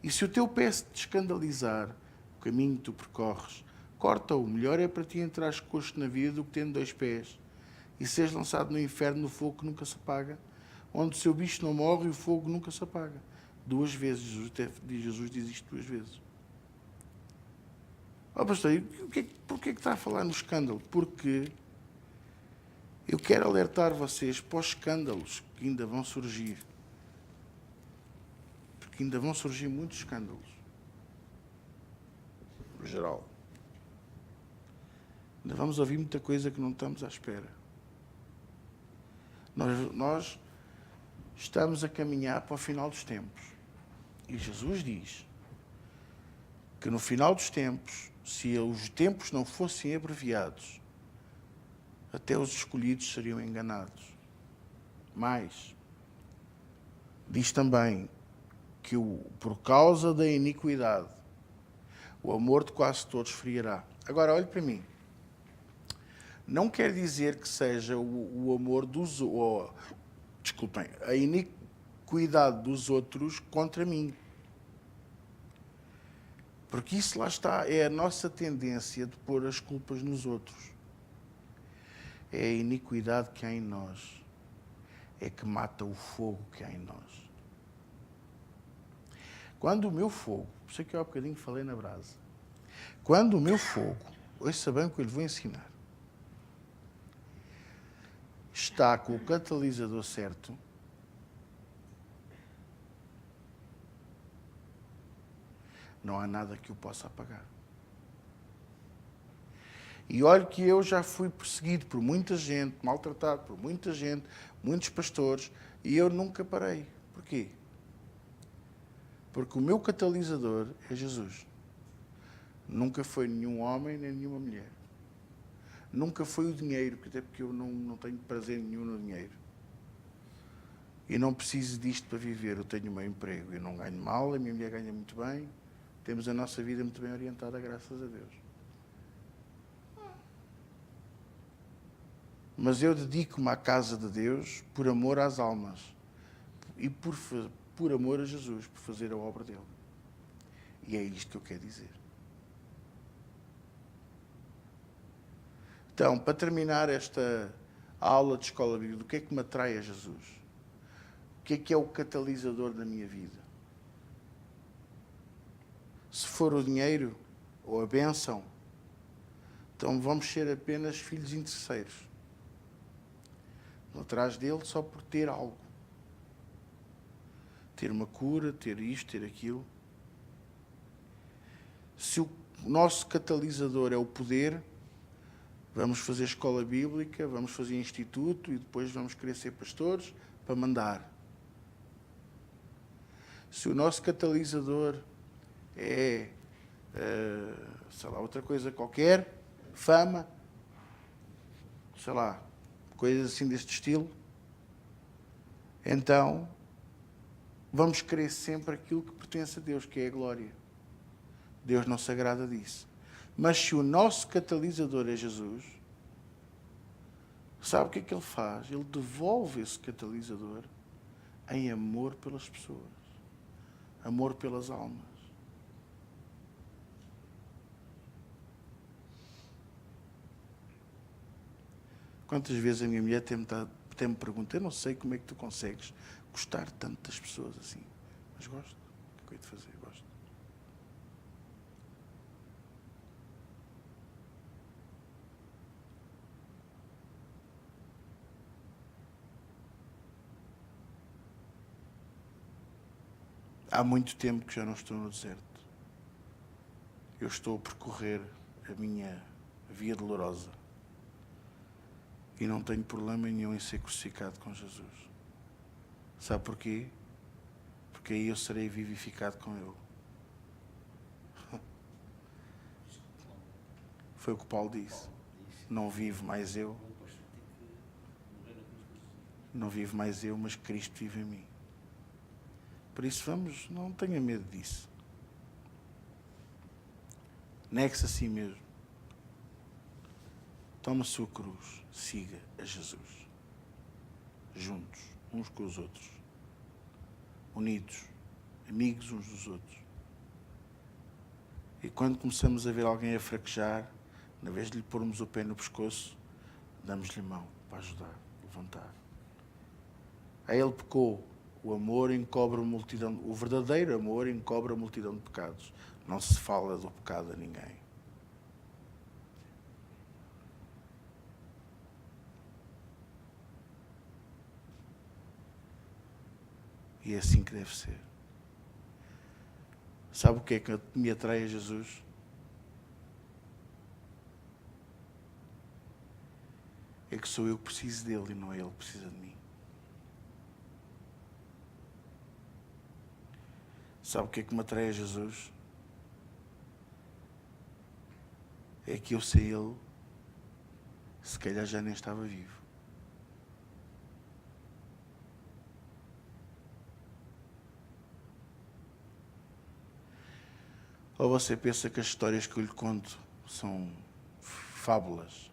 E se o teu pé se te escandalizar, o caminho que tu percorres, corta-o. Melhor é para ti entrares coxo na vida do que tendo dois pés e seres lançado no inferno, no fogo que nunca se apaga, onde o seu bicho não morre e o fogo nunca se apaga. 2 vezes, Jesus diz isto 2 vezes. Oh, pastor, porquê é que está a falar no escândalo? Porque eu quero alertar vocês para os escândalos que ainda vão surgir. Porque ainda vão surgir muitos escândalos. No geral. Ainda vamos ouvir muita coisa que não estamos à espera. Nós estamos a caminhar para o final dos tempos. E Jesus diz que no final dos tempos, se os tempos não fossem abreviados, até os escolhidos seriam enganados. Mas diz também que por causa da iniquidade, o amor de quase todos esfriará. Agora, olhe para mim. Não quer dizer que seja o amor dos outros, desculpem, a iniquidade dos outros contra mim. Porque isso lá está, é a nossa tendência de pôr as culpas nos outros. É a iniquidade que há em nós. É que mata o fogo que há em nós. Quando o meu fogo, por isso é que eu há bocadinho falei na brasa, quando o meu fogo, ouça bem o que eu lhe vou ensinar, está com o catalisador certo, não há nada que o possa apagar. E olha que eu já fui perseguido por muita gente, maltratado por muita gente, muitos pastores, e eu nunca parei. Porquê? Porque o meu catalisador é Jesus. Nunca foi nenhum homem nem nenhuma mulher. Nunca foi o dinheiro, até porque eu não tenho prazer nenhum no dinheiro. E não preciso disto para viver. Eu tenho o meu emprego, eu não ganho mal, a minha mulher ganha muito bem. Temos a nossa vida muito bem orientada, graças a Deus. Mas eu dedico-me à casa de Deus por amor às almas e por amor a Jesus, por fazer a obra dele. E é isto que eu quero dizer. Então, para terminar esta aula de escola bíblica, o que é que me atrai a Jesus? O que é o catalisador da minha vida? Se for o dinheiro ou a bênção, então vamos ser apenas filhos interesseiros. Atrás dele só por ter algo. Ter uma cura, ter isto, ter aquilo. Se o nosso catalisador é o poder, vamos fazer escola bíblica, vamos fazer instituto e depois vamos querer ser pastores para mandar. Se o nosso catalisador é, sei lá, outra coisa qualquer, fama, sei lá, coisas assim deste estilo, então vamos querer sempre aquilo que pertence a Deus, que é a glória. Deus não se agrada disso. Mas se o nosso catalisador é Jesus, sabe o que é que ele faz? Ele devolve esse catalisador em amor pelas pessoas, amor pelas almas. Quantas vezes a minha mulher até me pergunta, eu não sei como é que tu consegues gostar tanto das pessoas assim. Mas gosto. O que é que eu hei de fazer? Gosto. Há muito tempo que já não estou no deserto. Eu estou a percorrer a minha via dolorosa. E não tenho problema nenhum em ser crucificado com Jesus. Sabe porquê? Porque aí eu serei vivificado com Ele. Foi o que Paulo disse. Não vivo mais eu. Não vivo mais eu, mas Cristo vive em mim. Por isso vamos, não tenha medo disso. Negue-se a si mesmo. Toma a sua cruz. Siga a Jesus. Juntos, uns com os outros. Unidos. Amigos uns dos outros. E quando começamos a ver alguém a fraquejar, na vez de lhe pormos o pé no pescoço, damos-lhe mão para ajudar, levantar. A ele pecou. O amor encobre a multidão. O verdadeiro amor encobre a multidão de pecados. Não se fala do pecado a ninguém. E é assim que deve ser. Sabe o que é que me atrai a Jesus? É que sou eu que preciso dele e não é ele que precisa de mim. Sabe o que é que me atrai a Jesus? É que eu sei ele, se calhar já nem estava vivo. Ou você pensa que as histórias que eu lhe conto são fábulas,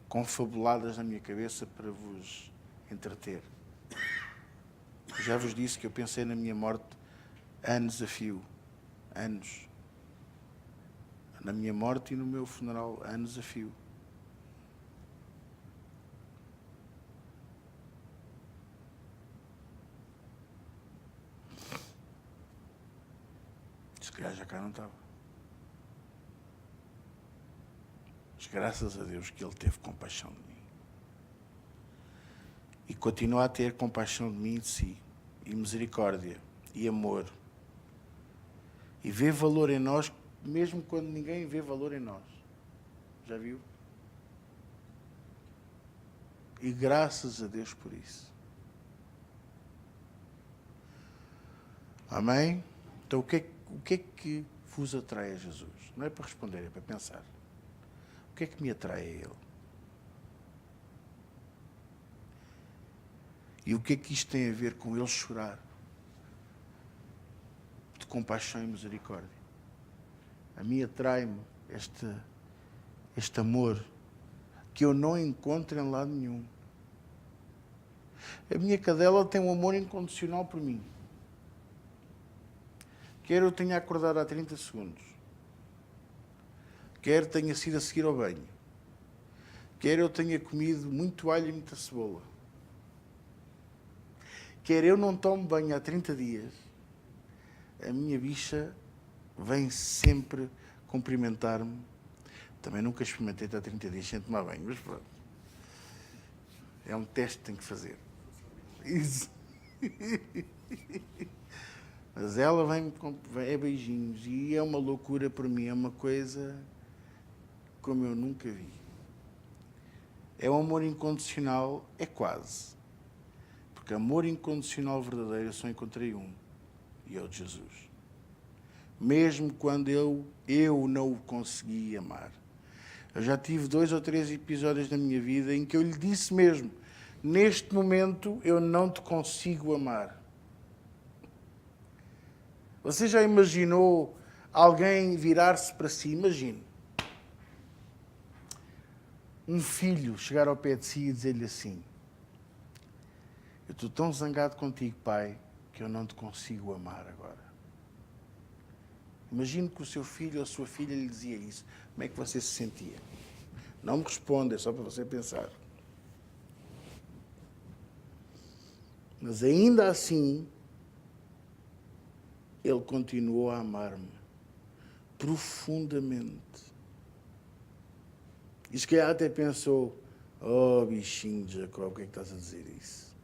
confabuladas na minha cabeça para vos entreter? Eu já vos disse que eu pensei na minha morte anos a fio. Anos. Na minha morte e no meu funeral, anos a fio. Se calhar já cá não estava. Mas graças a Deus que Ele teve compaixão de mim. E continua a ter compaixão de mim e de si. E misericórdia. E amor. E vê valor em nós, mesmo quando ninguém vê valor em nós. Já viu? E graças a Deus por isso. Amém? Então o que é que vos atrai a Jesus? Não é para responder, é para pensar. O que é que me atrai a Ele? E o que é que isto tem a ver com Ele chorar? De compaixão e misericórdia. A mim atrai-me este amor que eu não encontro em lado nenhum. A minha cadela tem um amor incondicional por mim. Quer eu tenha acordado há 30 segundos, quer tenha sido a seguir ao banho, quer eu tenha comido muito alho e muita cebola, quer eu não tome banho há 30 dias, a minha bicha vem sempre cumprimentar-me. Também nunca experimentei estar 30 dias sem tomar banho, mas pronto. É um teste que tenho que fazer. Isso. Mas ela vem é beijinhos e é uma loucura para mim, é uma coisa como eu nunca vi. É um amor incondicional, é quase. Porque amor incondicional verdadeiro eu só encontrei um, e é o de Jesus. Mesmo quando eu não o consegui amar. Eu já tive 2 ou 3 episódios na minha vida em que eu lhe disse mesmo, neste momento eu não te consigo amar. Você já imaginou alguém virar-se para si? Imagine. Um filho chegar ao pé de si e dizer-lhe assim: eu estou tão zangado contigo, pai, que eu não te consigo amar agora. Imagine que o seu filho ou a sua filha lhe dizia isso. Como é que você se sentia? Não me responda, é só para você pensar. Mas ainda assim, Ele continuou a amar-me profundamente. E se calhar até pensou, oh bichinho de Jacó, o que é que estás a dizer isso?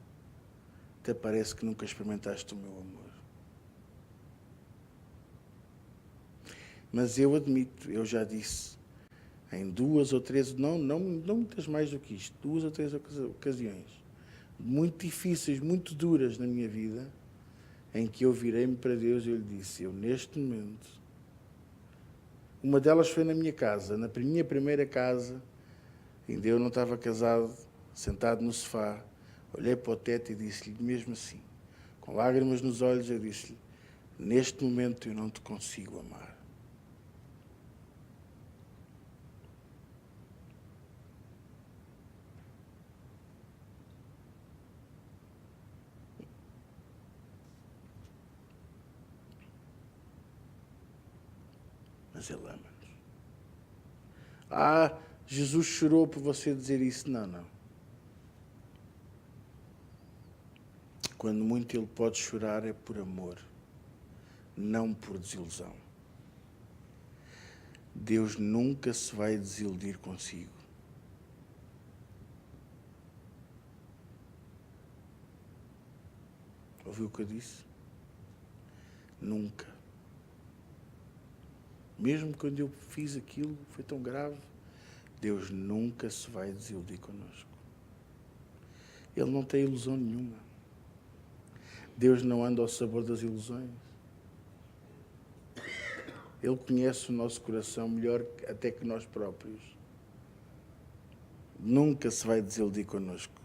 Até parece que nunca experimentaste o meu amor. Mas eu admito, eu já disse, em 2 ou 3, não muitas mais do que isto, 2 ou 3 ocasiões, muito difíceis, muito duras na minha vida, em que eu virei-me para Deus e eu lhe disse, eu neste momento, uma delas foi na minha casa, na minha primeira casa, ainda eu não estava casado, sentado no sofá, olhei para o teto e disse-lhe mesmo assim, com lágrimas nos olhos, eu disse-lhe, neste momento eu não te consigo amar. Mas Ele ama-nos. Ah, Jesus chorou por você dizer isso. Não. Quando muito Ele pode chorar é por amor, não por desilusão. Deus nunca se vai desiludir consigo. Ouviu o que eu disse? Nunca. Mesmo quando eu fiz aquilo, foi tão grave, Deus nunca se vai desiludir connosco. Ele não tem ilusão nenhuma. Deus não anda ao sabor das ilusões. Ele conhece o nosso coração melhor até que nós próprios. Nunca se vai desiludir connosco.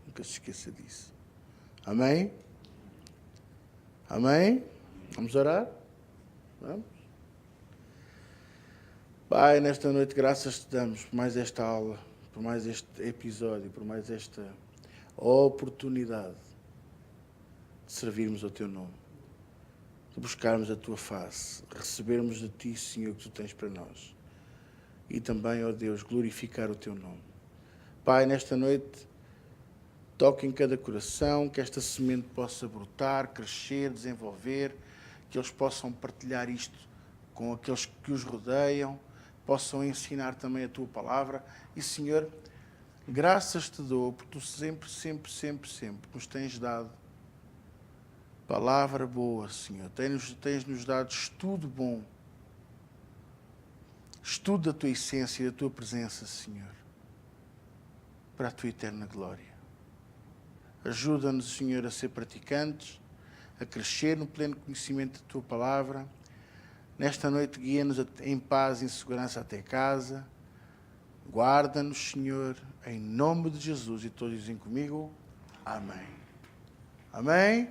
Nunca se esqueça disso. Amém? Amém? Vamos orar? Vamos? Pai, nesta noite graças te damos por mais esta aula, por mais este episódio, por mais esta oportunidade de servirmos ao Teu nome, de buscarmos a Tua face, recebermos de Ti, Senhor, o que Tu tens para nós. E também, ó Deus, glorificar o Teu nome. Pai, nesta noite, toque em cada coração, que esta semente possa brotar, crescer, desenvolver, que eles possam partilhar isto com aqueles que os rodeiam, possam ensinar também a Tua palavra. E, Senhor, graças te dou, porque Tu sempre nos tens dado palavra boa, Senhor. Tens-nos dado estudo bom, estudo da Tua essência e da Tua presença, Senhor, para a Tua eterna glória. Ajuda-nos, Senhor, a ser praticantes, a crescer no pleno conhecimento da Tua palavra. Nesta noite, guia-nos em paz e em segurança até casa. Guarda-nos, Senhor, em nome de Jesus. E todos dizem comigo, amém. Amém.